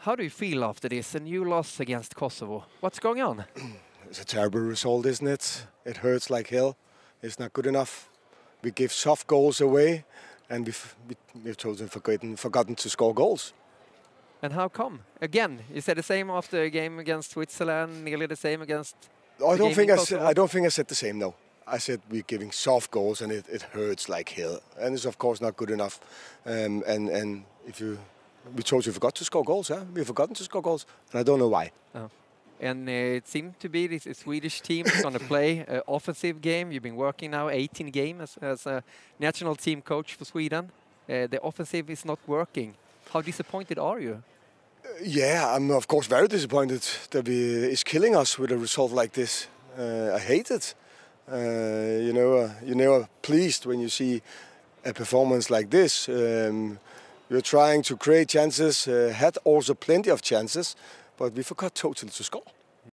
How do you feel after this? A new loss against Kosovo. What's going on? It's a terrible result, isn't it? It hurts like hell. It's not good enough. We give soft goals away, and we've totally forgotten to score goals. And how come? Again, you said the same after a game against Switzerland, nearly the same against. I don't think I said the same. No, I said we're giving soft goals, and it hurts like hell, and it's of course not good enough. And we totally forgot to score goals. Huh? We've forgotten to score goals, and I don't know why. Oh. And it seemed to be this Swedish team is going to play an offensive game. You've been working now 18 games as a national team coach for Sweden. The offensive is not working. How disappointed are you? Yeah, I'm of course very disappointed that it's killing us with a result like this. I hate it. You're never pleased when you see a performance like this. We're trying to create chances, had also plenty of chances, but we forgot totally to score.